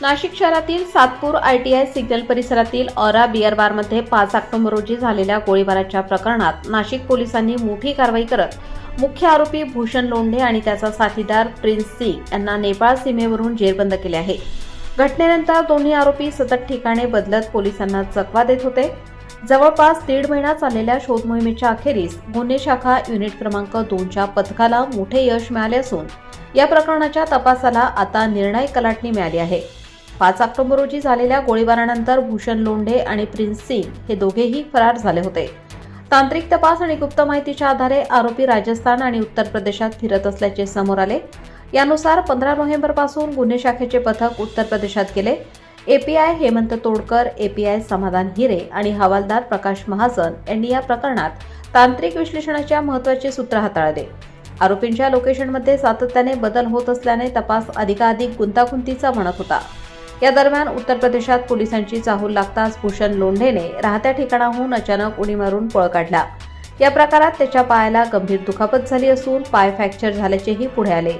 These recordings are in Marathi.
नाशिक शहरातील सातपूर ITI सिग्नल परिसरातील ऑरा बियर बारमध्ये 5 ऑक्टोबर रोजी झालेल्या गोळीबाराच्या प्रकरणात नाशिक पोलिसांनी मोठी कारवाई करत मुख्य आरोपी भूषण लोंढे आणि त्याचा साथीदार प्रिन्स सिंग यांना नेपाळ सीमेवरून जेरबंद केले आहे। घटनेनंतर दोन्ही आरोपी सतत ठिकाणे बदलत पोलिसांना चकवा देत होते। जवळपास 1.5 महिना चाललेल्या शोध मोहिमेच्या अखेरीस गुन्हे शाखा युनिट क्रमांक 2च्या पथकाला मोठे यश मिळाले असून या प्रकरणाच्या तपासाला आता निर्णायक कलाटणी मिळाली आहे। 5 ऑक्टोबर रोजी झालेल्या गोळीबारानंतर भूषण लोंढे आणि प्रिन्स सिंग हे दोघेही फरार झाले होते। तांत्रिक तपास आणि गुप्त माहितीच्या आधारे आरोपी राजस्थान आणि उत्तर प्रदेशात फिरत असल्याचे समोर आले। यानुसार 15 नोव्हेंबरपासून गुन्हे शाखेचे पथक उत्तर प्रदेशात गेले। API हेमंत तोडकर, API समाधान हिरे आणि हवालदार प्रकाश महाजन यांनी या प्रकरणात तांत्रिक विश्लेषणाच्या महत्त्वाचे सूत्र हाताळले। आरोपींच्या लोकेशनमध्ये सातत्याने बदल होत असल्याने तपास अधिकाधिक गुंतागुंतीचा बनत होता। या दरम्यान उत्तर प्रदेशात पोलिसांची चाहूल लागताच भूषण लोंढेने राहत्या ठिकाणाहून अचानक उडी मारून पळ काढला। या प्रकारात त्याच्या पायाला गंभीर दुखापत झाली असून पाय फ्रॅक्चर झाल्याचेही पुढे आले।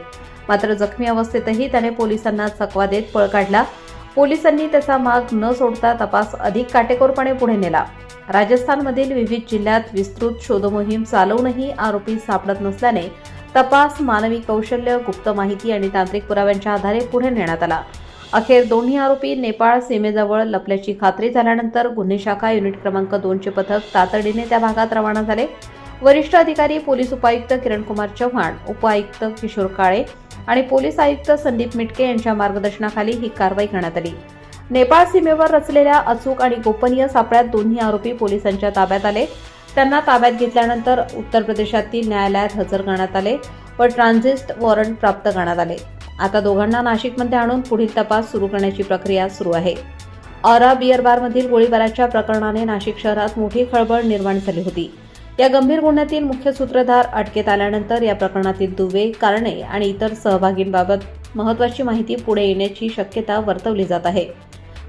मात्र जखमी अवस्थेतही त्याने पोलिसांना चकवा देत पळ काढला। पोलिसांनी त्याचा माग न सोडता तपास अधिक काटेकोरपणे पुढे नेला। राजस्थानमधील विविध जिल्ह्यात विस्तृत शोधमोहीम चालवूनही आरोपी सापडत नसल्याने तपास मानवी कौशल्य, गुप्त माहिती आणि तांत्रिक पुराव्यांच्या आधारे पुढे नेण्यात आला। अखेर दोन्ही आरोपी नेपाळ सीमेजवळ लपल्याची खात्री झाल्यानंतर गुन्हे शाखा युनिट क्रमांक 2चे पथक तातडीने त्या भागात रवाना झाले। वरिष्ठ अधिकारी पोलीस उपायुक्त किरणकुमार चव्हाण, उपआयुक्त किशोर काळे आणि पोलीस आयुक्त संदीप मिटके यांच्या मार्गदर्शनाखाली ही कारवाई करण्यात आली। नेपाळ सीमेवर रचलेल्या अचूक आणि गोपनीय सापळ्यात दोन्ही आरोपी पोलिसांच्या ताब्यात आले। त्यांना ताब्यात घेतल्यानंतर उत्तर प्रदेशातील न्यायालयात हजर करण्यात आले व ट्रान्झिट वॉरंट प्राप्त करण्यात आले। आता दोघांना नाशिकमध्ये आणून पुढील तपास सुरू करण्याची प्रक्रिया सुरू आहे। ऑरा बियर बारमधील गोळीबाराच्या प्रकरणाने नाशिक शहरात मोठी खळबळ निर्माण झाली होती। या गंभीर गुन्ह्यातील मुख्य सूत्रधार अटकेत आल्यानंतर या प्रकरणातील दुवे, कारणे आणि इतर सहभागींबाबत महत्त्वाची माहिती पुढे येण्याची शक्यता वर्तवली जात आहे।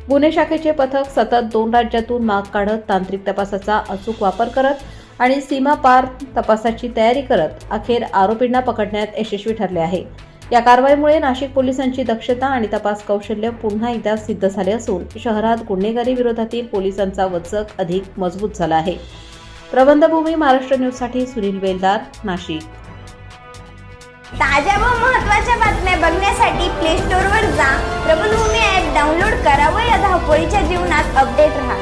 गुन्हे शाखेचे पथक सतत 2 राज्यातून माग काढत तांत्रिक तपासाचा अचूक वापर करत आणि सीमा पार तपासाची तयारी करत अखेर आरोपींना पकडण्यात यशस्वी ठरले आहे। या कारवाईमुळे नाशिक पोलिसांची दक्षता आणि तपास कौशल्य पुन्हा एकदा सिद्ध झाले असून शहरात गुन्हेगारी विरोधातील पोलिसांचा वचक अधिक मजबूत झाला आहे। प्रबंधभूमी महाराष्ट्र न्यूजसाठी सुनील वेलदार, नाशिक। ताज्या व महत्त्वाच्या बातम्या बघण्यासाठी प्ले स्टोअरवर जा, प्रबंधभूमी ॲप डाउनलोड करा व या धावपळीच्या जीवनात अपडेट रहा।